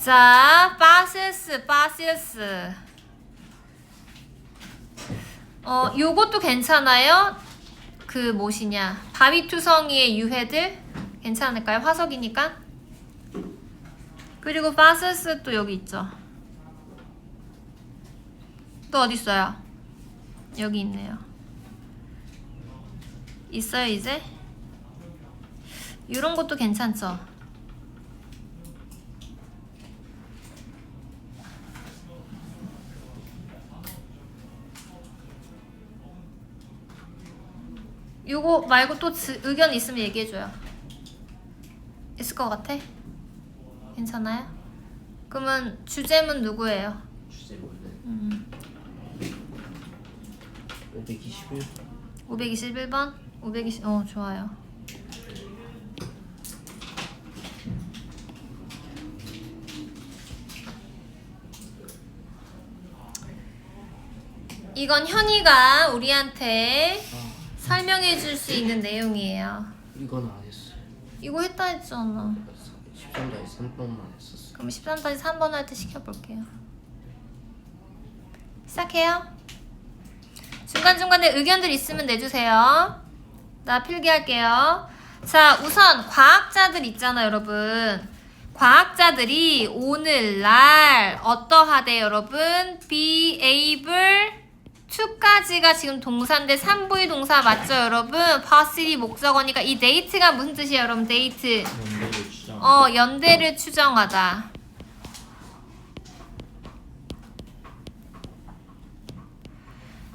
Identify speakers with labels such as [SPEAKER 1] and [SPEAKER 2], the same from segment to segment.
[SPEAKER 1] 자, 파세스. 요것도 괜찮아요? 그 무엇이냐, 바위투성이의 유해들 괜찮을까요? 화석이니까. 그리고 파세스 또 여기 있죠. 또 어디 있어요? 여기 있네요. 있어요 이제? 이런 것도 괜찮죠? 요거 말고 또 의견 있으면 얘기해줘요. 있을 것 같아? 괜찮아요? 그러면 주제문 누구예요?
[SPEAKER 2] 주제문은 521.
[SPEAKER 1] 521번? 520, 좋아요. 이건 현이가 우리한테 설명해 줄 수 있는 내용이에요.
[SPEAKER 2] 이건 안 했어요.
[SPEAKER 1] 이거 했다 했잖아.
[SPEAKER 2] 13-3번만 했었어.
[SPEAKER 1] 그럼 13-3번 할 때 시켜볼게요. 시작해요. 중간중간에 의견들 있으면 내주세요. 나 필기할게요. 자, 우선 과학자들 있잖아요, 여러분. 과학자들이 오늘날 어떠하대, 여러분? be able to까지가 지금 동사인데 3부의 동사 맞죠, 여러분? possibly 목적어니까 이 date가 무슨 뜻이에요, 여러분? date.
[SPEAKER 2] 연대를 추정.
[SPEAKER 1] 연대를 추정하다.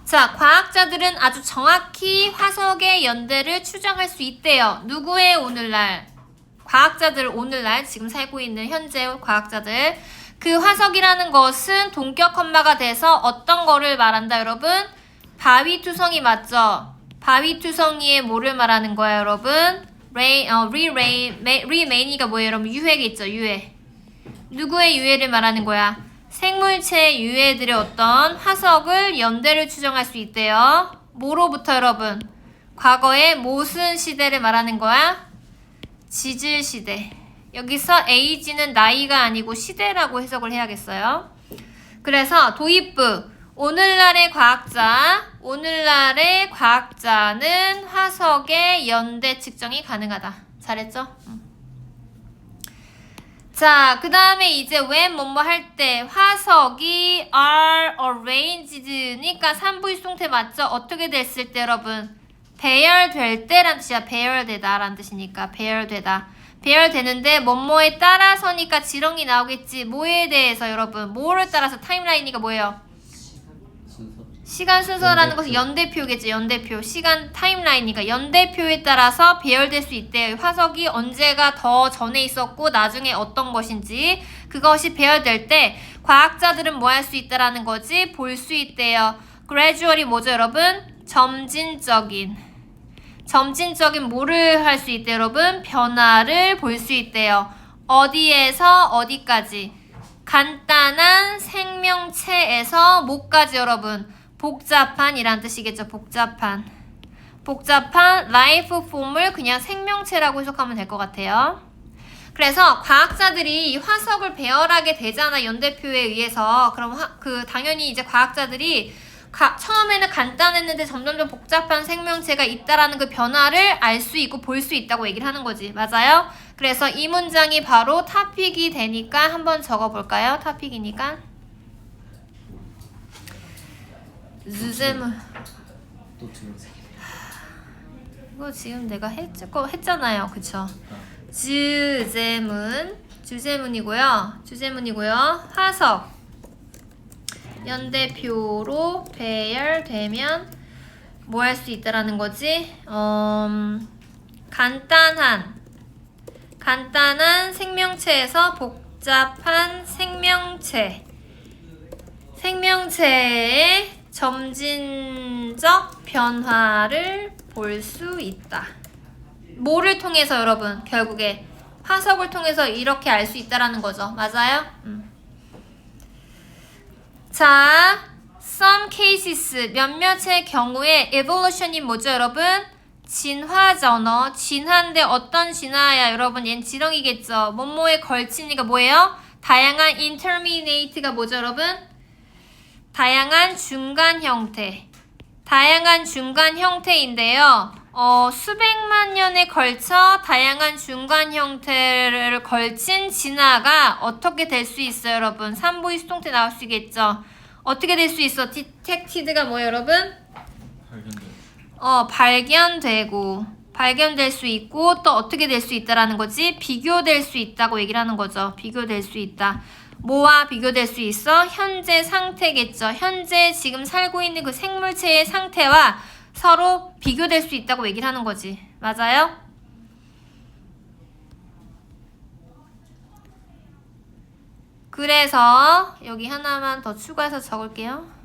[SPEAKER 1] 자, 과학자들은 아주 정확히 화석의 연대를 추정할 수 있대요. 누구의 오늘날? 과학자들, 오늘날 지금 살고 있는 현재 과학자들. 그 화석이라는 것은 동격 컴마가 돼서 어떤 거를 말한다, 여러분? 바위투성이 맞죠? 바위투성이의 뭐를 말하는 거야, 여러분? remain이가 뭐예요, 여러분? 유해겠죠, 유해. 누구의 유해를 말하는 거야? 생물체 유해들의 어떤 화석을 연대를 추정할 수 있대요. 뭐로부터, 여러분? 과거의 무슨 시대를 말하는 거야? 지질 시대. 여기서 age는 나이가 아니고 시대라고 해석을 해야겠어요. 그래서 도입부, 오늘날의 과학자는 화석의 연대 측정이 가능하다. 잘했죠? 자, 그 다음에 이제 when 뭐뭐 할 때 화석이 are arranged니까 3부의 수동태 맞죠? 어떻게 됐을 때, 여러분? 배열될 때란 뜻이야. 배열되다 라는 뜻이니까 배열되다. 배열되는데 뭐뭐에 따라서니까 지렁이 나오겠지. 뭐에 대해서, 여러분? 뭐를 따라서? 타임라인이니까 뭐예요? 시간 순서라는 것은 연대표겠죠. 연대표. 시간 타임라인이니까 연대표에 따라서 배열될 수 있대요. 화석이 언제가 더 전에 있었고 나중에 어떤 것인지 그것이 배열될 때 과학자들은 뭐 할 수 있다라는 거지? 볼 수 있대요. gradually 뭐죠, 여러분? 점진적인 뭐를 할 수 있대요, 여러분? 변화를 볼 수 있대요. 어디에서 어디까지? 간단한 생명체에서 뭐까지, 여러분? 복잡한이란 뜻이겠죠. 복잡한 라이프 폼을 그냥 생명체라고 해석하면 될 것 같아요. 그래서 과학자들이 이 화석을 배열하게 되잖아, 연대표에 의해서. 그럼 당연히 이제 과학자들이 처음에는 간단했는데 점점점 복잡한 생명체가 있다라는 그 변화를 알 수 있고 볼 수 있다고 얘기를 하는 거지. 맞아요? 그래서 이 문장이 바로 토픽이 되니까 한번 적어볼까요? 토픽이니까. 주제문.
[SPEAKER 2] 또 주문색.
[SPEAKER 1] 이거 지금 내가 했잖아요. 그쵸? 주제문이고요. 화석. 연대표로 배열되면 뭐 할 수 있다라는 거지? 간단한 생명체에서 복잡한 생명체의 점진적 변화를 볼 수 있다. 뭐를 통해서, 여러분? 결국에 화석을 통해서 이렇게 알 수 있다라는 거죠. 맞아요? 자, some cases, 몇몇의 경우에 evolution이 뭐죠, 여러분? 진화잖아. 진화인데 어떤 진화야, 여러분? 얜 지렁이겠죠. 뭐뭐에 걸치니까 뭐예요? 다양한 intermediate가 뭐죠, 여러분? 다양한 중간 형태. 다양한 중간 형태인데요. 수백만 년에 걸쳐 다양한 중간 형태를 걸친 진화가 어떻게 될 수 있어요, 여러분? 산부인 수동태 나올 수 있겠죠? 어떻게 될 수 있어? detected가 뭐예요, 여러분? 발견될 수 있고 또 어떻게 될 수 있다라는 거지? 비교될 수 있다고 얘기를 하는 거죠. 비교될 수 있다. 뭐와 비교될 수 있어? 현재 상태겠죠. 현재 지금 살고 있는 그 생물체의 상태와 서로 비교될 수 있다고 얘기를 하는 거지. 맞아요? 그래서 여기 하나만 더 추가해서 적을게요.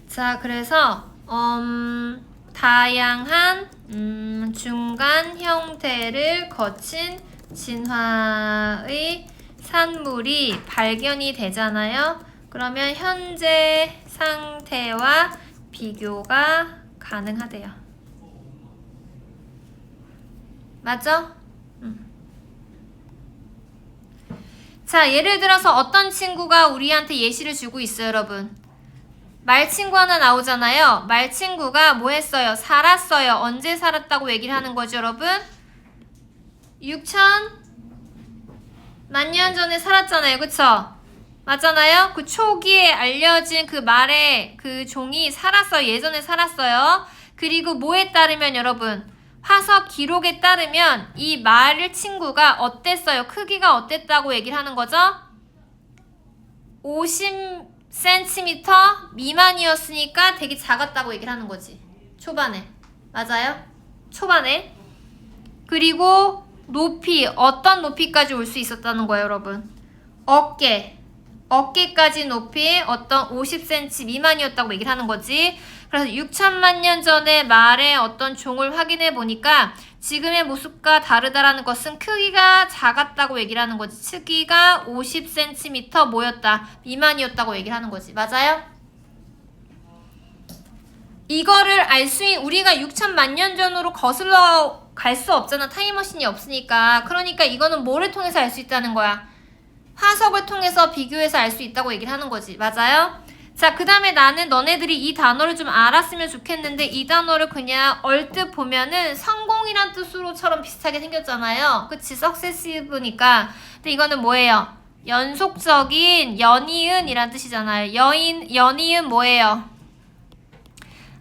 [SPEAKER 1] 자, 그래서 다양한 중간 형태를 거친 진화의 산물이 발견이 되잖아요. 그러면 현재 상태와 비교가 가능하대요. 맞죠? 자, 예를 들어서 어떤 친구가 우리한테 예시를 주고 있어요, 여러분. 말친구 하나 나오잖아요. 말친구가 뭐 했어요? 살았어요. 언제 살았다고 얘기를 하는 거죠, 여러분? 6,000만 년 전에 살았잖아요. 그쵸? 맞잖아요? 그 초기에 알려진 그 말의 그 종이 살았어요. 예전에 살았어요. 그리고 뭐에 따르면 여러분, 화석 기록에 따르면 이 말 친구가 어땠어요? 크기가 어땠다고 얘기를 하는 거죠? 50cm 미만이었으니까 되게 작았다고 얘기를 하는 거지. 초반에. 맞아요? 초반에. 그리고 높이, 어떤 높이까지 올 수 있었다는 거예요, 여러분? 어깨까지 높이 어떤 50cm 미만이었다고 얘기를 하는 거지. 그래서 6천만 년 전의 말의 어떤 종을 확인해 보니까 지금의 모습과 다르다라는 것은 크기가 작았다고 얘기를 하는 거지. 크기가 50cm 뭐였다? 미만이었다고 얘기를 하는 거지. 맞아요? 이거를 알 수 있는, 우리가 6천만 년 전으로 거슬러 갈 수 없잖아. 타임머신이 없으니까. 그러니까 이거는 뭐를 통해서 알 수 있다는 거야? 화석을 통해서 비교해서 알 수 있다고 얘기를 하는 거지. 맞아요? 자, 그 다음에 나는 너네들이 이 단어를 좀 알았으면 좋겠는데 이 단어를 그냥 얼뜻 보면은 성공이란 뜻으로처럼 비슷하게 생겼잖아요. 그치? successive니까. 근데 이거는 뭐예요? 연속적인 연이은이란 뜻이잖아요. 연이은 뭐예요?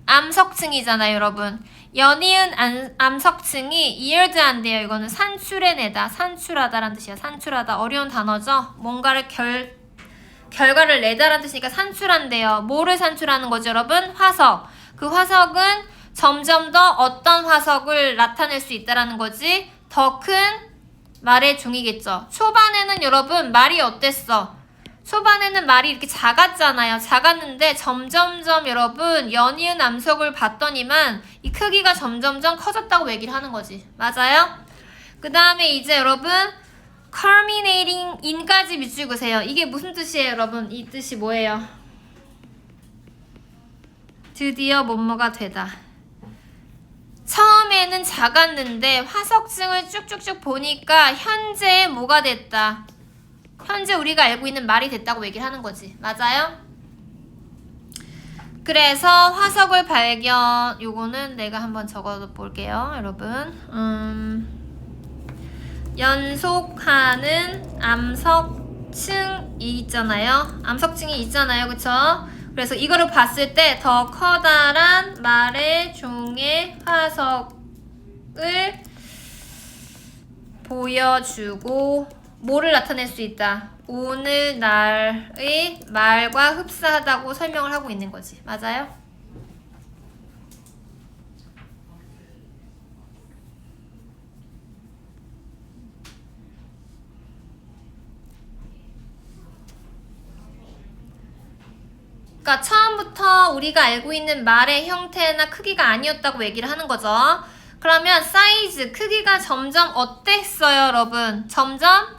[SPEAKER 1] 암석층이잖아요, 여러분. 연이은 암석층이 이을드 한대요. 이거는 산출해내다, 산출하다라는 뜻이야. 산출하다. 어려운 단어죠? 뭔가를 결과를 내다라는 뜻이니까 산출한대요. 뭐를 산출하는 거죠, 여러분? 화석. 그 화석은 점점 더 어떤 화석을 나타낼 수 있다라는 거지? 더 큰 말의 종이겠죠. 초반에는 여러분 말이 어땠어? 초반에는 말이 이렇게 작았잖아요. 작았는데 점점점 여러분 연이은 암석을 봤더니만 이 크기가 점점점 커졌다고 얘기를 하는 거지. 맞아요? 그 다음에 이제 여러분 culminating in까지 밑줄 그세요. 이게 무슨 뜻이에요, 여러분? 이 뜻이 뭐예요? 드디어 뭐뭐가 되다. 처음에는 작았는데 화석층을 쭉쭉쭉 보니까 현재 뭐가 됐다. 현재 우리가 알고 있는 말이 됐다고 얘기를 하는 거지. 맞아요? 그래서 화석을 발견, 요거는 내가 한번 적어 볼게요, 여러분. 연속하는 암석층이 있잖아요. 암석층이 있잖아요. 그쵸? 그래서 이거를 봤을 때 더 커다란 말의 종의 화석을 보여주고 뭐를 나타낼 수 있다? 오늘날의 말과 흡사하다고 설명을 하고 있는 거지. 맞아요? 그러니까 처음부터 우리가 알고 있는 말의 형태나 크기가 아니었다고 얘기를 하는 거죠. 그러면 사이즈, 크기가 점점 어땠어요, 여러분? 점점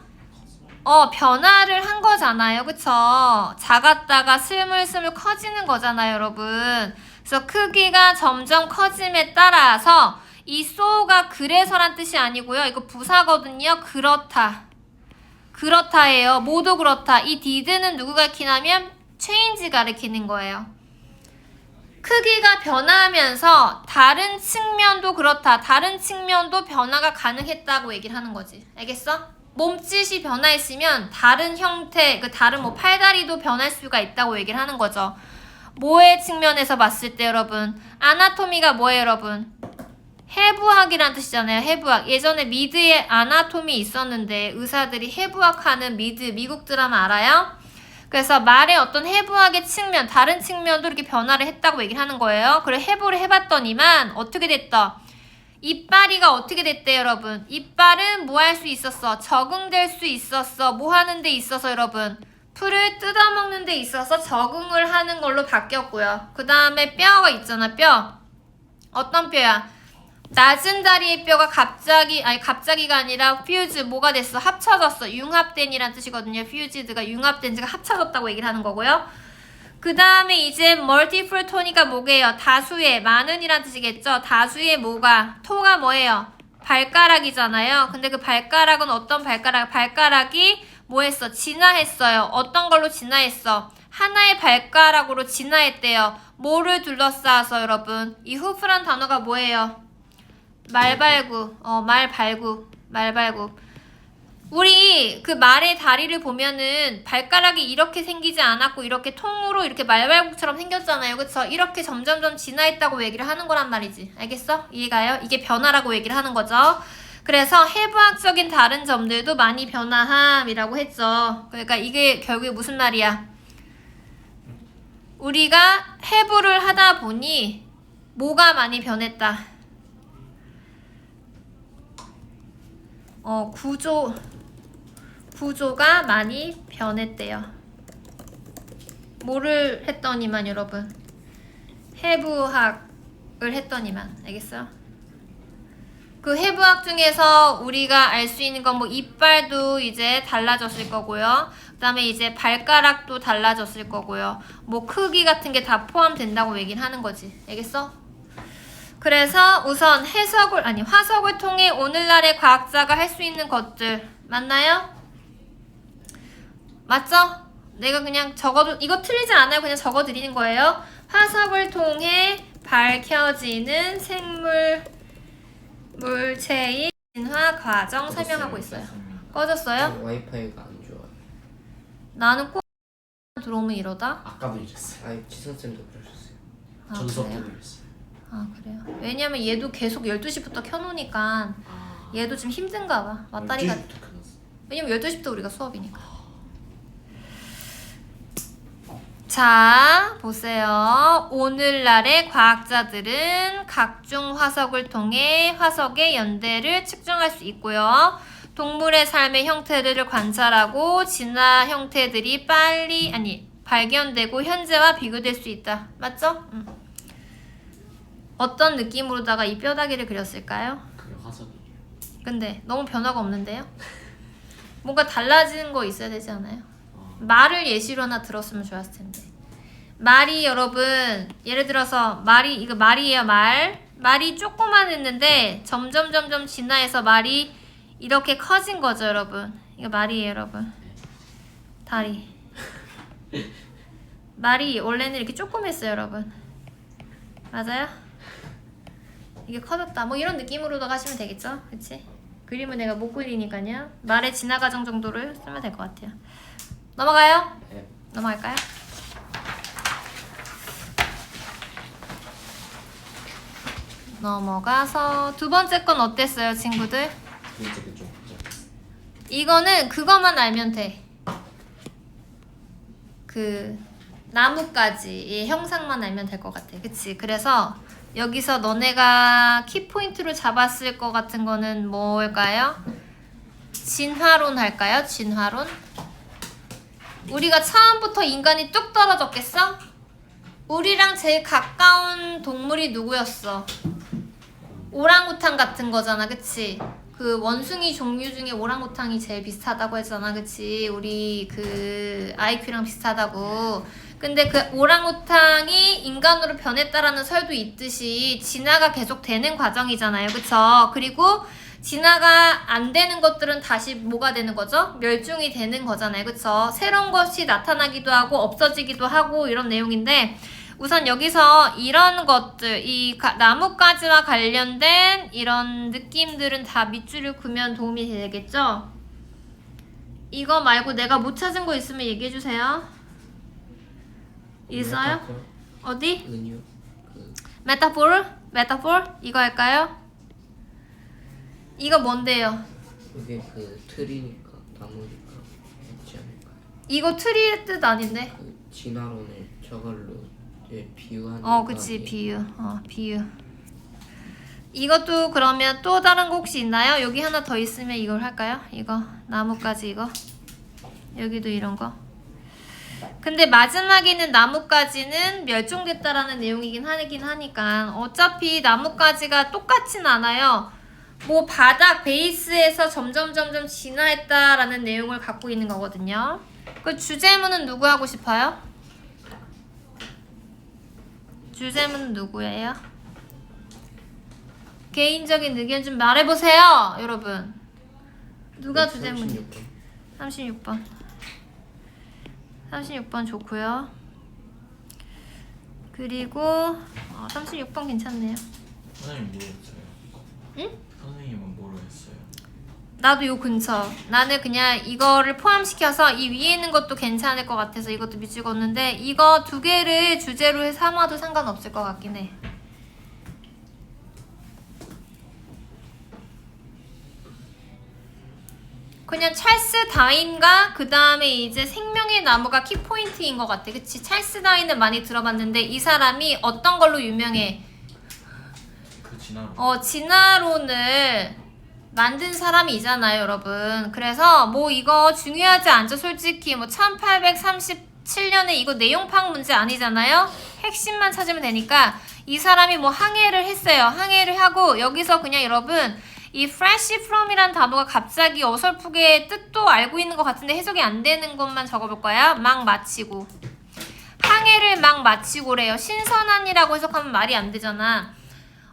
[SPEAKER 1] 변화를 한 거잖아요. 그쵸? 작았다가 스물스물 커지는 거잖아요, 여러분. 그래서 크기가 점점 커짐에 따라서 이 so가 그래서란 뜻이 아니고요. 이거 부사거든요. 그렇다. 그렇다예요. 모두 그렇다. 이 did는 누구 가리키냐면 change 가리키는 거예요. 크기가 변화하면서 다른 측면도 그렇다. 다른 측면도 변화가 가능했다고 얘기를 하는 거지. 알겠어? 몸짓이 변화했으면 다른 형태, 그 다른 뭐 팔다리도 변할 수가 있다고 얘기를 하는 거죠. 뭐의 측면에서 봤을 때 여러분? 아나토미가 뭐예요, 여러분? 해부학이란 뜻이잖아요. 해부학. 예전에 미드에 아나토미 있었는데 의사들이 해부학하는 미드 미국 드라마 알아요? 그래서 말의 어떤 해부학의 측면, 다른 측면도 이렇게 변화를 했다고 얘기를 하는 거예요. 그래 해부를 해봤더니만 어떻게 됐다? 이빨이가 어떻게 됐대 여러분? 이빨은 뭐 할 수 있었어? 적응될 수 있었어. 뭐 하는 데 있어서 여러분? 풀을 뜯어먹는 데 있어서 적응을 하는 걸로 바뀌었고요. 그 다음에 뼈가 있잖아. 뼈. 어떤 뼈야? 낮은 다리의 뼈가 갑자기가 아니라 퓨즈 뭐가 됐어? 합쳐졌어. 융합된이란 뜻이거든요. 퓨즈드가 융합된 지가 합쳐졌다고 얘기를 하는 거고요. 그 다음에 이제 멀티플 토니가 뭐게요? 다수의, 많은이란 뜻이겠죠? 다수의 뭐가? 토가 뭐예요? 발가락이잖아요. 근데 그 발가락은 어떤 발가락? 발가락이 뭐 했어? 진화했어요. 어떤 걸로 진화했어? 하나의 발가락으로 진화했대요. 뭐를 둘러싸아서 여러분? 이 후프란 단어가 뭐예요? 말발구. 말발구. 우리 그 말의 다리를 보면은 발가락이 이렇게 생기지 않았고 이렇게 통으로 이렇게 말발굽처럼 생겼잖아요. 그쵸? 이렇게 점점점 진화했다고 얘기를 하는 거란 말이지. 알겠어? 이해가요? 이게 변화라고 얘기를 하는 거죠. 그래서 해부학적인 다른 점들도 많이 변화함이라고 했죠. 그러니까 이게 결국에 무슨 말이야? 우리가 해부를 하다 보니 뭐가 많이 변했다? 구조가 많이 변했대요. 뭐를 했더니만 여러분? 해부학을 했더니만. 알겠어요? 그 해부학 중에서 우리가 알 수 있는 건 뭐 이빨도 이제 달라졌을 거고요. 그 다음에 이제 발가락도 달라졌을 거고요. 뭐 크기 같은 게 다 포함된다고 얘기를 하는 거지. 알겠어? 그래서 우선 화석을 통해 오늘날의 과학자가 할 수 있는 것들 맞나요? 맞죠? 내가 그냥 적어도 이거 틀리지 않아요. 그냥 적어드리는 거예요. 화석을 통해 밝혀지는 생물 물체의 진화 과정 설명하고 있어요. 꺼졌어요?
[SPEAKER 2] 와이파이가 안 좋아요.
[SPEAKER 1] 나는 꼭 들어오면 이러다.
[SPEAKER 2] 아까도 이랬어요. 아니 지선쌤도 그러셨어요.
[SPEAKER 1] 아,
[SPEAKER 2] 전수업
[SPEAKER 1] 그래요?
[SPEAKER 2] 때도 이랬어요.
[SPEAKER 1] 아 그래요? 왜냐면 얘도 계속 12시부터 켜놓으니까 얘도 좀 힘든가 봐. 왔다리가.
[SPEAKER 2] 12시부터 끝났어.
[SPEAKER 1] 왜냐면 12시부터 우리가 수업이니까. 자, 보세요. 오늘날의 과학자들은 각종 화석을 통해 화석의 연대를 측정할 수 있고요. 동물의 삶의 형태들을 관찰하고 진화 형태들이 발견되고 현재와 비교될 수 있다. 맞죠? 어떤 느낌으로다가 이 뼈다귀를 그렸을까요?
[SPEAKER 2] 그게 화석이에요.
[SPEAKER 1] 근데 너무 변화가 없는데요? 뭔가 달라지는 거 있어야 되지 않아요? 말을 예시로 하나 들었으면 좋았을 텐데. 말이 여러분 예를 들어서 이거 말이에요. 말이 조그만했는데 점점 진화해서 말이 이렇게 커진 거죠 여러분. 이거 말이에요 여러분. 다리 말이 원래는 이렇게 조그맸어요 여러분. 맞아요? 이게 커졌다 뭐 이런 느낌으로도 하시면 되겠죠. 그치? 그림은 내가 못 그리니까요. 말의 진화 과정 정도를 쓰면 될 것 같아요. 넘어가요?
[SPEAKER 2] 네.
[SPEAKER 1] 넘어갈까요? 넘어가서 두 번째 건 어땠어요 친구들?
[SPEAKER 2] 이제 그쪽 보자.
[SPEAKER 1] 이거는 그것만 알면 돼. 그 나뭇가지의 형상만 알면 될 것 같아. 그치? 그래서 여기서 너네가 키포인트로 잡았을 것 같은 거는 뭘까요? 진화론 할까요? 진화론? 우리가 처음부터 인간이 뚝 떨어졌겠어? 우리랑 제일 가까운 동물이 누구였어? 오랑우탄 같은 거잖아, 그치? 그 원숭이 종류 중에 오랑우탕이 제일 비슷하다고 했잖아, 그치? 우리 그 IQ랑 비슷하다고. 근데 그 오랑우탕이 인간으로 변했다라는 설도 있듯이 진화가 계속 되는 과정이잖아요, 그쵸? 그리고 진화가 안 되는 것들은 다시 뭐가 되는 거죠? 멸종이 되는 거잖아요, 그쵸? 새로운 것이 나타나기도 하고 없어지기도 하고 이런 내용인데, 우선 여기서 이런 것들, 이 나뭇가지와 관련된 이런 느낌들은 다 밑줄을 그으면 도움이 되겠죠? 이거 말고 내가 못 찾은 거 있으면 얘기해주세요. 있어요?
[SPEAKER 2] 메타포,
[SPEAKER 1] 어디?
[SPEAKER 2] 은유 그
[SPEAKER 1] 메타포르? 메타포르? 이거 할까요? 이거 뭔데요?
[SPEAKER 2] 그게 그 틀이니까 나무니까 맞지 않을까요?
[SPEAKER 1] 이거 트리의 뜻 아닌데?
[SPEAKER 2] 그 진화론을 저걸로 비유하는
[SPEAKER 1] 그치,
[SPEAKER 2] 거
[SPEAKER 1] 비유. 비유. 이것도 그러면 또 다른 거 혹시 있나요? 여기 하나 더 있으면 이걸 할까요? 이거 나뭇가지 이거. 여기도 이런 거. 근데 마지막에 있는 나뭇가지는 멸종됐다라는 내용이긴 하니까 어차피 나뭇가지가 똑같진 않아요. 뭐 바닥 베이스에서 점점 진화했다라는 내용을 갖고 있는 거거든요. 그 주제문은 누구 하고 싶어요? 주제문은 누구예요? 개인적인 의견 좀 말해보세요, 여러분. 누가 주제문이요? 36번. 36번 좋고요. 그리고 36번 괜찮네요.
[SPEAKER 3] 선생님 뭐로 했어요?
[SPEAKER 1] 응?
[SPEAKER 3] 선생님은 뭐로 했어요?
[SPEAKER 1] 나도 요 근처. 나는 그냥 이거를 포함시켜서 이 위에 있는 것도 괜찮을 것 같아서 이것도 밑줄 걷는데 이거 두 개를 주제로 삼아도 상관없을 것 같긴 해. 그냥 찰스 다윈과 그 다음에 이제 생명의 나무가 키포인트인 것 같아. 그치? 찰스 다윈은 많이 들어봤는데 이 사람이 어떤 걸로 유명해?
[SPEAKER 3] 그 진화론.
[SPEAKER 1] 진화론을 만든 사람이잖아요, 여러분. 그래서 뭐 이거 중요하지 않죠, 솔직히. 뭐 1837년에 이거 내용 파악 문제 아니잖아요. 핵심만 찾으면 되니까 이 사람이 뭐 항해를 했어요. 항해를 하고 여기서 그냥 여러분 이 fresh from이란 단어가 갑자기 어설프게 뜻도 알고 있는 것 같은데 해석이 안 되는 것만 적어볼 거야. 막 마치고. 항해를 막 마치고래요. 신선한이라고 해석하면 말이 안 되잖아.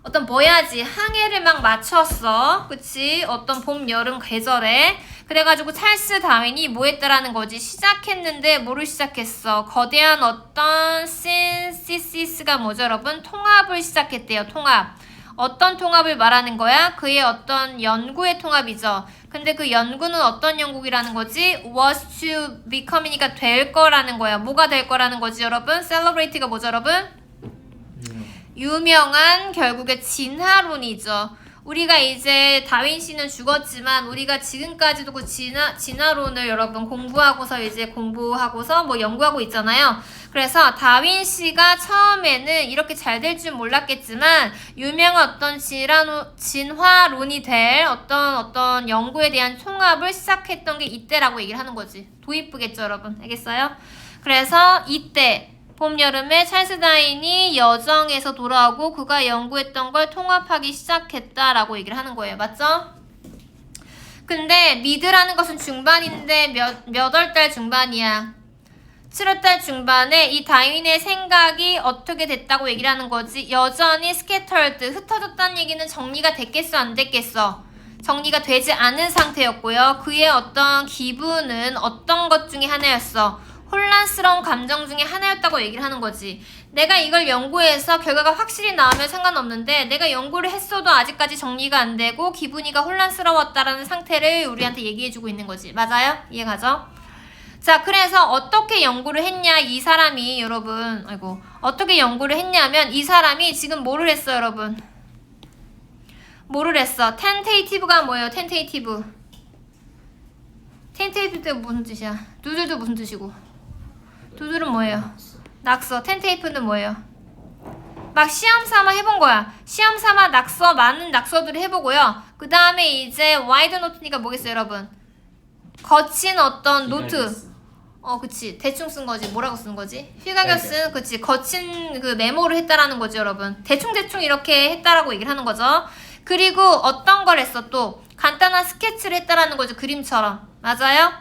[SPEAKER 1] 어떤 뭐야지 항해를 막 마쳤어. 그치? 어떤 봄, 여름 계절에. 그래가지고 찰스 다윈이 뭐 했다라는 거지? 시작했는데 뭐를 시작했어? 거대한 어떤 신시시스가 뭐죠, 여러분? 통합을 시작했대요. 통합. 어떤 통합을 말하는 거야? 그의 어떤 연구의 통합이죠. 근데 그 연구는 어떤 연구이라는 거지? was to become이니까 될 거라는 거야. 뭐가 될 거라는 거지, 여러분? celebrate가 뭐죠, 여러분? 유명한 결국에 진화론이죠. 우리가 이제 다윈 씨는 죽었지만 우리가 지금까지도 그 진화론을 여러분 공부하고서 뭐 연구하고 있잖아요. 그래서 다윈 씨가 처음에는 이렇게 잘 될 줄 몰랐겠지만 유명한 어떤 진화론이 될 어떤 연구에 대한 통합을 시작했던 게 이때라고 얘기를 하는 거지. 도입부겠죠, 여러분. 알겠어요? 그래서 이때 봄, 여름에 찰스 다윈이 여정에서 돌아오고 그가 연구했던 걸 통합하기 시작했다라고 얘기를 하는 거예요. 맞죠? 근데 미드라는 것은 중반인데 몇 월 달 중반이야. 7월달 중반에 이 다윈의 생각이 어떻게 됐다고 얘기를 하는 거지. 여전히 scattered, 흩어졌다는 얘기는 정리가 됐겠어, 안 됐겠어? 정리가 되지 않은 상태였고요. 그의 어떤 기분은 어떤 것 중에 하나였어. 혼란스러운 감정 중에 하나였다고 얘기를 하는 거지. 내가 이걸 연구해서 결과가 확실히 나오면 상관없는데 내가 연구를 했어도 아직까지 정리가 안 되고 기분이가 혼란스러웠다라는 상태를 우리한테 얘기해주고 있는 거지. 맞아요? 이해가죠? 자, 그래서 어떻게 연구를 했냐, 이 사람이 여러분. 어떻게 연구를 했냐면 이 사람이 지금 뭐를 했어, 여러분? 뭐를 했어? 텐테이티브가 뭐예요? 텐테이티브. 텐테이티브가 무슨 뜻이야? 두들도 무슨 뜻이고? 두들은 뭐예요? 낙서. 텐테이프는 뭐예요? 막 시험 삼아 해본 거야. 시험 삼아 많은 낙서들을 해보고요. 그 다음에 이제 와이드 노트니까 뭐겠어요, 여러분? 거친 어떤 노트. 그치. 대충 쓴 거지. 뭐라고 쓴 거지? 휘가겨 쓴, 그치. 거친 그 메모를 했다라는 거지, 여러분. 대충 이렇게 했다라고 얘기를 하는 거죠. 그리고 어떤 걸 했어 또 간단한 스케치를 했다라는 거죠. 그림처럼. 맞아요?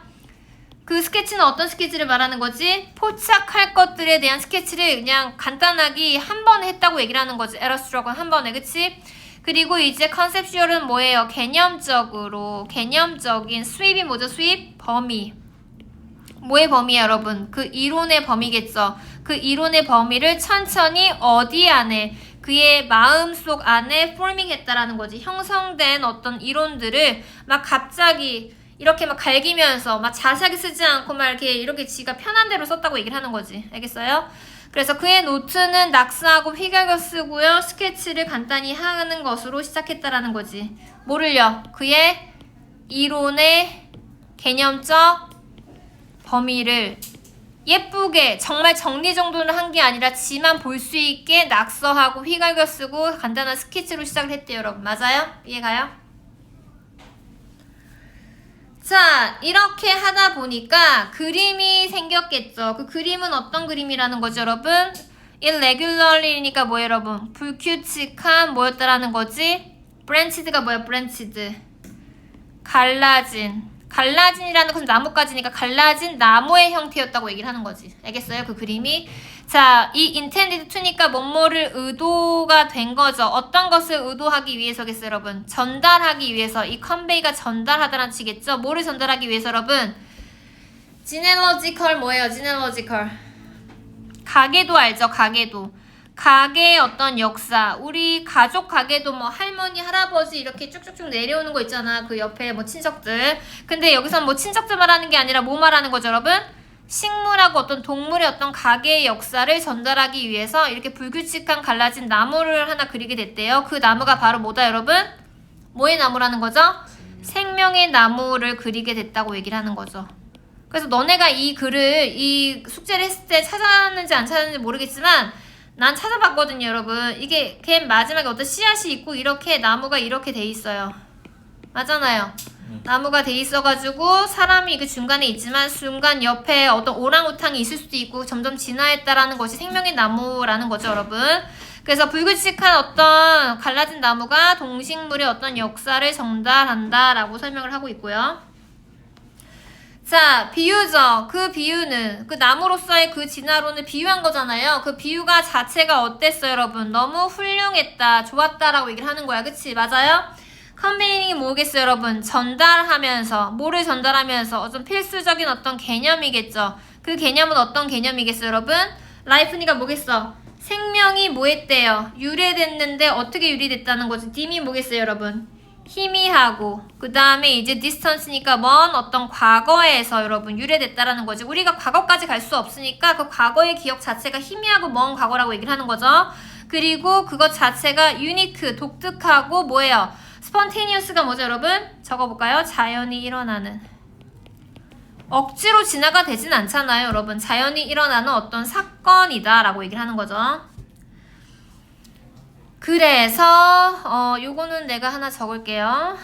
[SPEAKER 1] 그 스케치는 어떤 스케치를 말하는 거지? 포착할 것들에 대한 스케치를 그냥 간단하게 한 번에 했다고 얘기를 하는 거지. 에러스트럭은 한 번에. 그치? 그리고 이제 컨셉슈얼은 뭐예요? 개념적인 수입이 뭐죠? 수입? 범위. 뭐의 범위야 여러분? 그 이론의 범위겠죠. 그 이론의 범위를 천천히 어디 안에 그의 마음속 안에 포밍했다라는 거지. 형성된 어떤 이론들을 막 갑자기 이렇게 막 갈기면서 막 자세하게 쓰지 않고 막 이렇게 지가 편한 대로 썼다고 얘기를 하는 거지. 알겠어요? 그래서 그의 노트는 낙서하고 휘갈겨 쓰고요. 스케치를 간단히 하는 것으로 시작했다라는 거지. 뭐를요? 그의 이론의 개념적 범위를 예쁘게 정말 정리정돈을 한 게 아니라 지만 볼 수 있게 낙서하고 휘갈겨 쓰고 간단한 스케치로 시작을 했대요. 여러분. 맞아요? 이해가요? 자, 이렇게 하다 보니까 그림이 생겼겠죠. 그 그림은 어떤 그림이라는 거죠, 여러분? irregularly니까 뭐예요, 여러분? 불규칙한 뭐였다라는 거지? branched가 뭐야, branched? 갈라진이라는 것은 나뭇가지니까 갈라진 나무의 형태였다고 얘기를 하는 거지. 알겠어요? 그 그림이. 자, 이 intended to니까 뭐뭐를 의도가 된 거죠. 어떤 것을 의도하기 위해서겠어요, 여러분? 전달하기 위해서. 이 convey가 전달하다라는 뜻이겠죠? 뭐를 전달하기 위해서, 여러분? genealogical 뭐예요? genealogical. 가계도 알죠? 가계의 어떤 역사, 우리 가족 가계도 뭐 할머니, 할아버지 이렇게 쭉쭉쭉 내려오는 거 있잖아. 그 옆에 뭐 친척들. 근데 여기선 뭐 친척들 말하는 게 아니라 뭐 말하는 거죠, 여러분? 식물하고 어떤 동물의 어떤 가계의 역사를 전달하기 위해서 이렇게 불규칙한 갈라진 나무를 하나 그리게 됐대요. 그 나무가 바로 뭐다, 여러분? 뭐의 나무라는 거죠? 생명의 나무를 그리게 됐다고 얘기를 하는 거죠. 그래서 너네가 이 숙제를 했을 때 찾았는지 안 찾았는지 모르겠지만 난 찾아봤거든요, 여러분. 이게 걔 마지막에 어떤 씨앗이 있고 이렇게 나무가 이렇게 돼 있어요. 맞잖아요. 나무가 돼 있어가지고 사람이 그 중간에 있지만 순간 옆에 어떤 오랑우탕이 있을 수도 있고 점점 진화했다라는 것이 생명의 나무라는 거죠, 여러분. 그래서 불규칙한 어떤 갈라진 나무가 동식물의 어떤 역사를 전달한다라고 설명을 하고 있고요. 자, 비유죠. 그 비유는 그 나무로서의 그 진화론을 비유한 거잖아요. 그 비유가 자체가 어땠어요, 여러분? 너무 훌륭했다, 좋았다라고 얘기를 하는 거야. 그치? 맞아요? 컨베이닝이 뭐겠어요, 여러분? 전달하면서, 뭐를 전달하면서 어떤 필수적인 어떤 개념이겠죠. 그 개념은 어떤 개념이겠어요, 여러분? 라이프니까 뭐겠어? 생명이 뭐 했대요? 유래됐는데 어떻게 유래됐다는 거지? 딤이 뭐겠어요, 여러분? 희미하고 그 다음에 이제 distance니까 먼 어떤 과거에서 여러분 유래됐다라는 거지. 우리가 과거까지 갈 수 없으니까 그 과거의 기억 자체가 희미하고 먼 과거라고 얘기를 하는 거죠. 그리고 그것 자체가 unique, 독특하고 뭐예요? spontaneous가 뭐죠, 여러분? 적어볼까요? 자연이 일어나는. 억지로 진화가 되진 않잖아요, 여러분. 자연이 일어나는 어떤 사건이다 라고 얘기를 하는 거죠. 그래서 요거는 내가 하나 적을게요.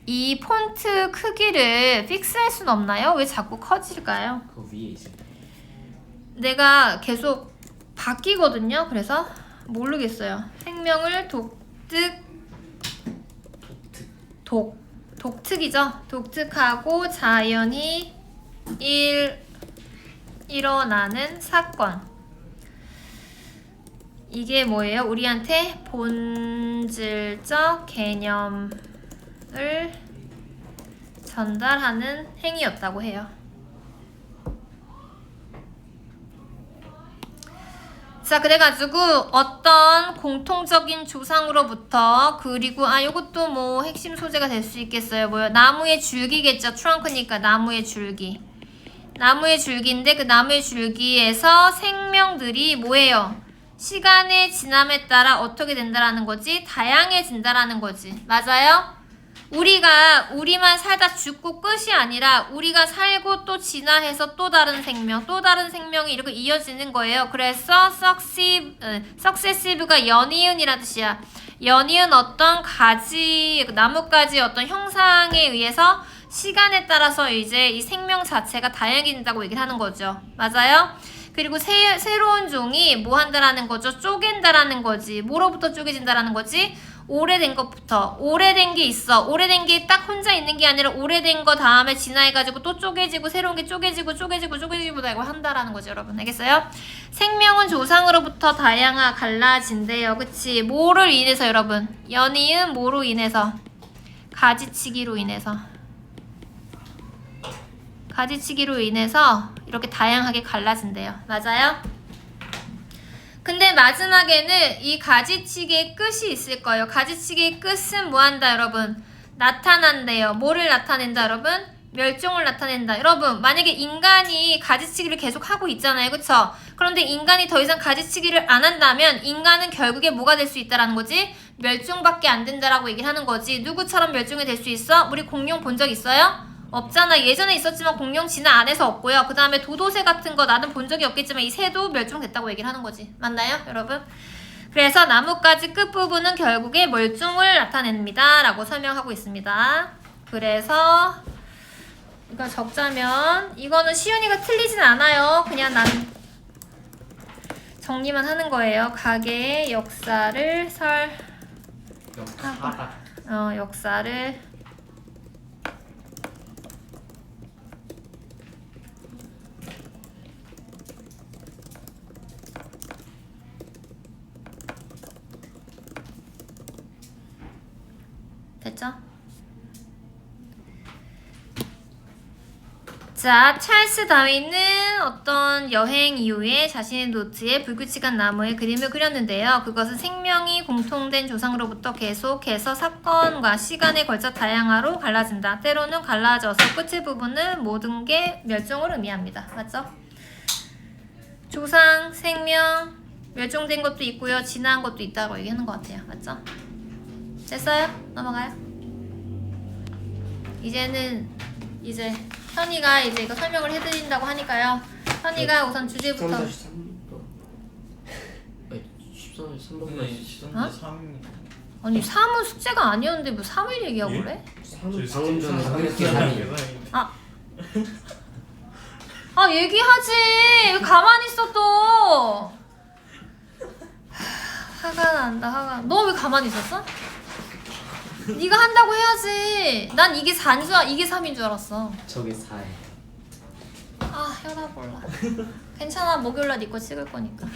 [SPEAKER 1] 이 폰트 크기를 픽스할 순 없나요? 왜 자꾸 커질까요?
[SPEAKER 3] 그 위에 있어요.
[SPEAKER 1] 내가 계속 바뀌거든요. 그래서 모르겠어요. 생명을 독특이죠. 독특하고 자연이 일어나는 사건. 이게 뭐예요? 우리한테 본질적 개념을 전달하는 행위였다고 해요. 자, 그래가지고 어떤 공통적인 조상으로부터 그리고 요것도 뭐 핵심 소재가 될 수 있겠어요. 뭐요? 나무의 줄기겠죠. 트렁크니까 나무의 줄기. 나무의 줄기인데 그 나무의 줄기에서 생명들이 뭐예요? 시간의 지남에 따라 어떻게 된다라는 거지? 다양해진다라는 거지. 맞아요? 우리만 살다 죽고 끝이 아니라 우리가 살고 또 진화해서 또 다른 생명이 이렇게 이어지는 거예요. 그래서 successive가 연이은이라는 뜻이야. 연이은 어떤 나뭇가지 어떤 형상에 의해서 시간에 따라서 이제 이 생명 자체가 다양해진다고 얘기를 하는 거죠. 맞아요? 그리고 새로운 종이 뭐 한다라는 거죠? 쪼갠다라는 거지. 뭐로부터 쪼개진다라는 거지? 오래된 것부터. 오래된 게 있어. 오래된 게 딱 혼자 있는 게 아니라 오래된 거 다음에 진화해가지고 또 쪼개지고 새로운 게 쪼개지고 이걸 한다라는 거죠, 여러분. 알겠어요? 생명은 조상으로부터 갈라진대요. 그치? 뭐를 인해서 여러분? 연이은 뭐로 인해서? 가지치기로 인해서. 가지치기로 인해서 이렇게 다양하게 갈라진대요. 맞아요? 근데 마지막에는 이 가지치기의 끝이 있을 거예요. 가지치기의 끝은 뭐한다 여러분? 나타난대요. 뭐를 나타낸다 여러분? 멸종을 나타낸다. 여러분 만약에 인간이 가지치기를 계속 하고 있잖아요. 그쵸? 그런데 인간이 더 이상 가지치기를 안 한다면 인간은 결국에 뭐가 될 수 있다라는 거지? 멸종밖에 안 된다라고 얘기를 하는 거지. 누구처럼 멸종이 될 수 있어? 우리 공룡 본 적 있어요? 없잖아. 예전에 있었지만 공룡 진화 안 해서 없고요. 그 다음에 도도새 같은 거 나는 본 적이 없겠지만 이 새도 멸종됐다고 얘기를 하는 거지. 맞나요 여러분? 그래서 나뭇가지 끝부분은 결국에 멸종을 나타냅니다 라고 설명하고 있습니다. 그래서 이거 적자면 이거는 시윤이가 틀리진 않아요. 그냥 난 정리만 하는 거예요. 가게의 역사를 역사를 됐죠? 자, 찰스 다윈은 어떤 여행 이후에 자신의 노트에 불규칙한 나무의 그림을 그렸는데요. 그것은 생명이 공통된 조상으로부터 계속해서 사건과 시간에 걸쳐 다양화로 갈라진다. 때로는 갈라져서 끝의 부분은 모든 게 멸종을 의미합니다. 맞죠? 조상, 생명, 멸종된 것도 있고요. 진화한 것도 있다고 얘기하는 것 같아요. 맞죠? 됐어요? 넘어가요. 이제 현이가 이제 이거 설명을 해드린다고 하니까요. 현이가 우선 주제부터.
[SPEAKER 2] 13번만
[SPEAKER 3] 시선제
[SPEAKER 1] 어?
[SPEAKER 3] 3입니다.
[SPEAKER 1] 아니 3은 숙제가 아니었는데 뭐 3일 얘기하고
[SPEAKER 3] 예?
[SPEAKER 1] 그래?
[SPEAKER 2] 방금 전에 이렇게 하니
[SPEAKER 1] 아 얘기하지. 왜 가만히 있어 또. 화가 난다. 너 왜 가만히 있었어? 네가 한다고 해야지. 난 이게 4인 줄 이게 3인 줄 알았어.
[SPEAKER 2] 저게 4에
[SPEAKER 1] 아 현아 몰라. 괜찮아. 목요일날 네 거 찍을 거니까.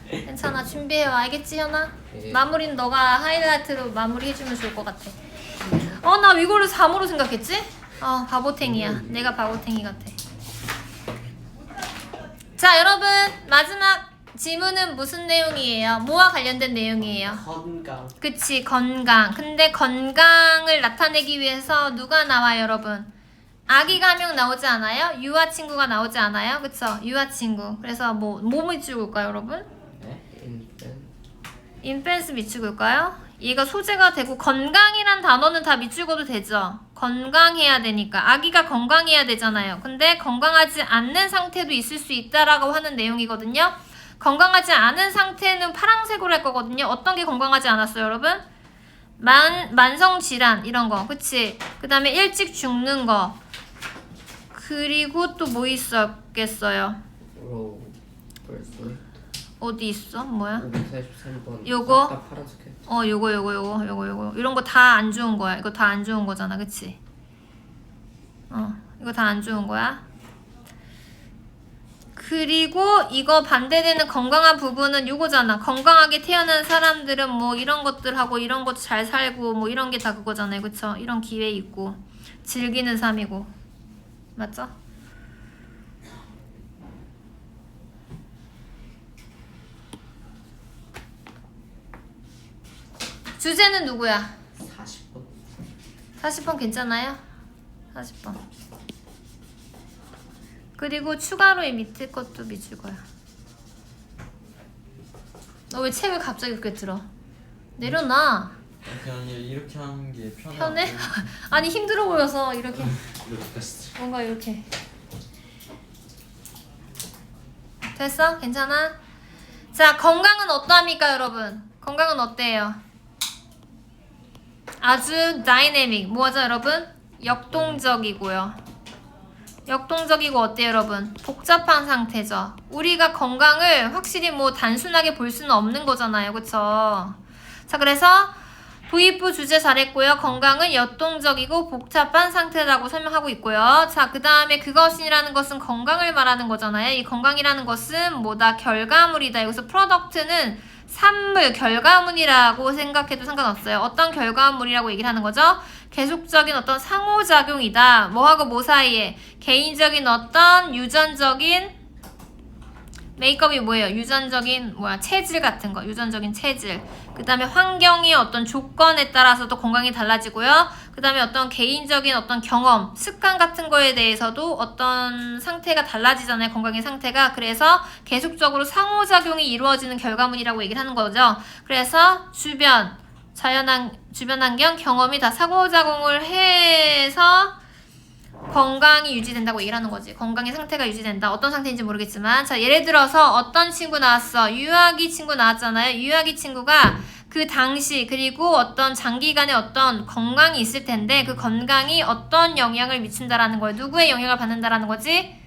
[SPEAKER 1] 괜찮아. 준비해와. 알겠지 현아?
[SPEAKER 2] 네.
[SPEAKER 1] 마무리는 너가 하이라이트로 마무리해주면 좋을 것 같아. 나 이거를 3으로 생각했지? 바보탱이야. 내가 바보탱이 같아. 자 여러분 마지막 질문은 무슨 내용이에요? 뭐와 관련된 내용이에요?
[SPEAKER 2] 건강
[SPEAKER 1] 그치 건강. 근데 건강을 나타내기 위해서 누가 나와요 여러분? 아기가 한 명 나오지 않아요? 유아 친구가 나오지 않아요? 그쵸? 유아 친구. 그래서 뭐 밑줄을까요 여러분? 인펜스 밑줄을까요? 얘가 소재가 되고 건강이란 단어는 다 밑줄고도 되죠? 건강해야 되니까 아기가 건강해야 되잖아요. 근데 건강하지 않는 상태도 있을 수 있다라고 하는 내용이거든요. 건강하지 않은 상태는 파란색으로 할 거거든요. 어떤 게 건강하지 않았어요 여러분? 만성질환 이런 거 그치? 그 다음에 일찍 죽는 거 그리고 또 뭐 있었겠어요? 어디 있어? 뭐야?
[SPEAKER 2] 543번
[SPEAKER 1] 요거?
[SPEAKER 2] 아까 파란색
[SPEAKER 1] 요거 이런 거 다 안 좋은 거야. 이거 다 안 좋은 거잖아. 그치? 이거 다 안 좋은 거야. 그리고 이거 반대되는 건강한 부분은 요거잖아. 건강하게 태어난 사람들은 뭐 이런 것들하고 이런 것도 잘 살고 뭐 이런 게 다 그거잖아요. 그쵸? 이런 기회 있고 즐기는 삶이고 맞죠? 주제는 누구야?
[SPEAKER 2] 40번
[SPEAKER 1] 40번 괜찮아요? 40번. 그리고 추가로 이 밑에 것도 밑줄 거야. 너 왜 책을 갑자기 그렇게 들어? 내려놔.
[SPEAKER 3] 그냥 이렇게 하는 게 편해.
[SPEAKER 1] 편해? 아니 힘들어 보여서 이렇게
[SPEAKER 2] 이렇게 갔어
[SPEAKER 1] 뭔가 이렇게. 됐어? 괜찮아? 자 건강은 어떠합니까 여러분? 건강은 어때요? 아주 다이내믹 뭐죠 여러분? 역동적이고요. 역동적이고 어때요 여러분? 복잡한 상태죠. 우리가 건강을 확실히 뭐 단순하게 볼 수는 없는 거잖아요. 그쵸? 자, 그래서 도입부 주제 잘했고요. 건강은 역동적이고 복잡한 상태라고 설명하고 있고요. 자, 그 다음에 그것이라는 것은 건강을 말하는 거잖아요. 이 건강이라는 것은 뭐다? 결과물이다. 여기서 프로덕트는 산물, 결과물이라고 생각해도 상관없어요. 어떤 결과물이라고 얘기를 하는 거죠? 계속적인 어떤 상호작용이다. 뭐하고 뭐 사이에? 개인적인 어떤 유전적인 메이크업이 뭐예요? 유전적인 체질 같은 거. 유전적인 체질. 그 다음에 환경의 어떤 조건에 따라서도 건강이 달라지고요. 그 다음에 어떤 개인적인 어떤 경험, 습관 같은 거에 대해서도 어떤 상태가 달라지잖아요. 건강의 상태가. 그래서 계속적으로 상호작용이 이루어지는 결과물이라고 얘기를 하는 거죠. 그래서 주변 환경, 경험이 다 상호작용을 해서 건강이 유지된다고 얘기를 하는 거지. 건강의 상태가 유지된다. 어떤 상태인지 모르겠지만. 자, 예를 들어서 어떤 친구 나왔어. 유아기 친구 나왔잖아요. 유아기 친구가 그 당시 그리고 어떤 장기간의 어떤 건강이 있을 텐데 그 건강이 어떤 영향을 미친다라는 거예요. 누구의 영향을 받는다라는 거지?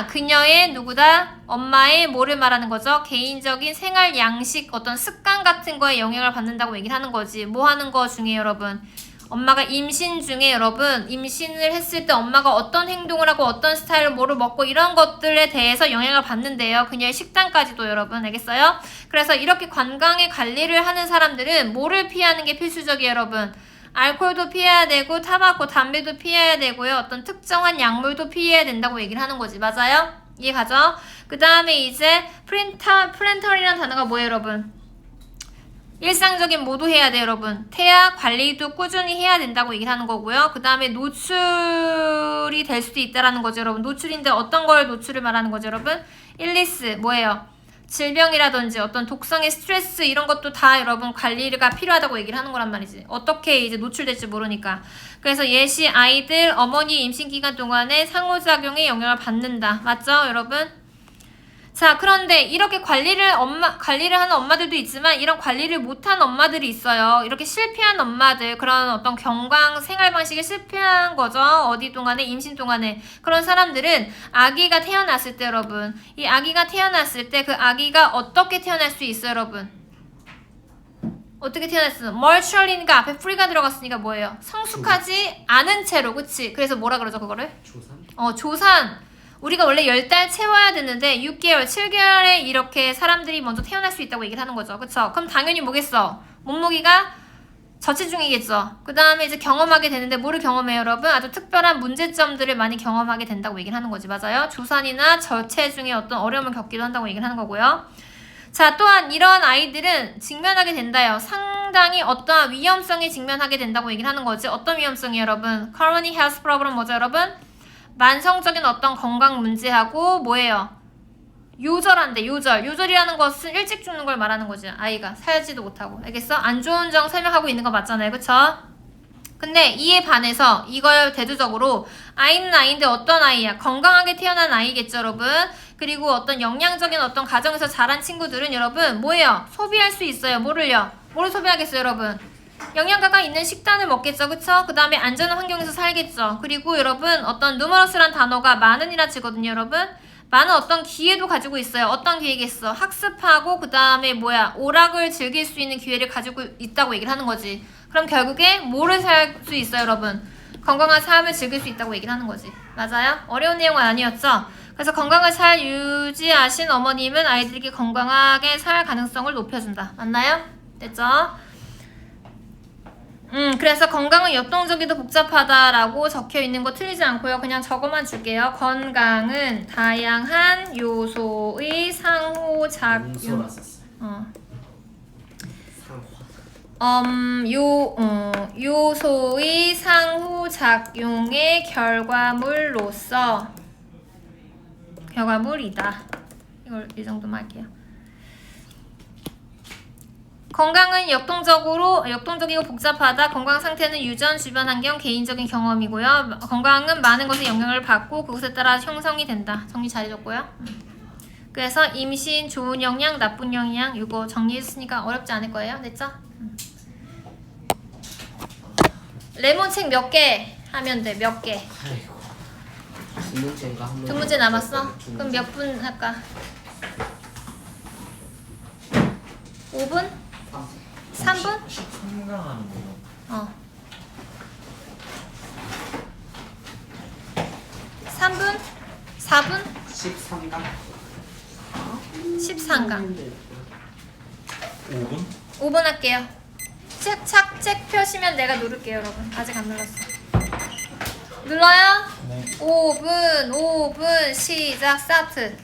[SPEAKER 1] 그녀의 누구다? 엄마의 뭐를 말하는 거죠? 개인적인 생활 양식, 어떤 습관 같은 거에 영향을 받는다고 얘기를 하는 거지. 뭐 하는 거 중에 여러분? 엄마가 임신 중에 여러분 임신을 했을 때 엄마가 어떤 행동을 하고 어떤 스타일로 뭐를 먹고 이런 것들에 대해서 영향을 받는데요. 그녀의 식단까지도 여러분 알겠어요? 그래서 이렇게 건강의 관리를 하는 사람들은 뭐를 피하는 게 필수적이에요 여러분? 알코올도 피해야 되고 타바코, 담배도 피해야 되고요. 어떤 특정한 약물도 피해야 된다고 얘기를 하는 거지. 맞아요? 이해 가죠? 그 다음에 이제 프렌털이라는 단어가 뭐예요 여러분? 일상적인 뭐도 해야 돼요 여러분. 태아 관리도 꾸준히 해야 된다고 얘기를 하는 거고요. 그 다음에 노출이 될 수도 있다라는 거죠 여러분. 노출인데 어떤 걸 노출을 말하는 거죠 여러분? 일리스 뭐예요? 질병이라든지 어떤 독성의 스트레스 이런 것도 다 여러분 관리가 필요하다고 얘기를 하는 거란 말이지. 어떻게 이제 노출될지 모르니까. 그래서 예시 아이들 어머니 임신 기간 동안에 상호작용에 영향을 받는다. 맞죠 여러분? 자, 그런데 이렇게 관리를 하는 엄마들도 있지만 이런 관리를 못한 엄마들이 있어요. 이렇게 실패한 엄마들, 그런 어떤 건강 생활 방식에 실패한 거죠. 어디 동안에? 임신 동안에. 그런 사람들은 아기가 태어났을 때 여러분, 이 아기가 태어났을 때 그 아기가 어떻게 태어날 수 있어요 여러분? 어떻게 태어났어? 멀츄얼이니까 앞에 프리가 들어갔으니까 뭐예요? 성숙하지 않은 채로, 그치? 그래서 뭐라 그러죠 그거를?
[SPEAKER 2] 조산?
[SPEAKER 1] 조산. 우리가 원래 10달 채워야 되는데 6개월, 7개월에 이렇게 사람들이 먼저 태어날 수 있다고 얘기를 하는 거죠. 그쵸? 그럼 당연히 뭐겠어? 몸무게가 저체중이겠죠. 그 다음에 이제 경험하게 되는데 뭐를 경험해요 여러분? 아주 특별한 문제점들을 많이 경험하게 된다고 얘기를 하는 거지. 맞아요? 조산이나 저체중의 어떤 어려움을 겪기도 한다고 얘기를 하는 거고요. 자, 또한 이런 아이들은 직면하게 된다요. 상당히 어떠한 위험성에 직면하게 된다고 얘기를 하는 거지. 어떤 위험성이에요 여러분? Coronary health problem 뭐죠 여러분? 만성적인 어떤 건강 문제하고 뭐예요? 요절한데 요절이라는 것은 일찍 죽는 걸 말하는 거지. 아이가 살지도 못하고. 알겠어? 안 좋은 점 설명하고 있는 거 맞잖아요. 그쵸? 근데 이에 반해서 이걸 대조적으로 아이는 아이인데 어떤 아이야? 건강하게 태어난 아이겠죠 여러분? 그리고 어떤 영양적인 어떤 가정에서 자란 친구들은 여러분 뭐예요? 소비할 수 있어요. 뭐를요? 뭐를 소비하겠어요 여러분? 영양가가 있는 식단을 먹겠죠. 그쵸? 그 다음에 안전한 환경에서 살겠죠. 그리고 여러분 어떤 numerous란 단어가 많은이라 치거든요 여러분. 많은 어떤 기회도 가지고 있어요. 어떤 기회겠어? 학습하고 그 다음에 오락을 즐길 수 있는 기회를 가지고 있다고 얘기를 하는 거지. 그럼 결국에 뭐를 살 수 있어요 여러분? 건강한 삶을 즐길 수 있다고 얘기를 하는 거지. 맞아요? 어려운 내용은 아니었죠? 그래서 건강을 잘 유지하신 어머님은 아이들에게 건강하게 살 가능성을 높여준다. 맞나요? 됐죠? 그래서 건강은 역동적이도 복잡하다라고 적혀있는 거 틀리지 않고요. 그냥 적어만 줄게요. 건강은 다양한 요소의 상호작용. 요소의 상호작용의 결과물이다. 이걸 이 정도만 할게요. 건강은 역동적이고 복잡하다. 건강 상태는 유전, 주변 환경, 개인적인 경험이고요. 건강은 많은 것에 영향을 받고 그것에 따라 형성이 된다. 정리 잘해줬고요. 그래서 임신, 좋은 영양, 나쁜 영양 이거 정리했으니까 어렵지 않을 거예요. 됐죠? 레몬책 몇 개 하면 돼? 몇 개?
[SPEAKER 2] 아이고. 두 문제인가 한 문제?
[SPEAKER 1] 두 문제 남았어?
[SPEAKER 2] 두
[SPEAKER 1] 그럼
[SPEAKER 2] 문제.
[SPEAKER 1] 몇 분 할까? 5분? 3분?
[SPEAKER 3] 13강 하는 거.
[SPEAKER 1] 어. 3분? 4분?
[SPEAKER 2] 13강?
[SPEAKER 1] 13강.
[SPEAKER 3] 5분?
[SPEAKER 1] 5분 할게요. 책 펴시면 내가 누를게요, 여러분. 아직 안 눌렀어. 눌러요?
[SPEAKER 3] 네.
[SPEAKER 1] 5분, 시작, 스타트.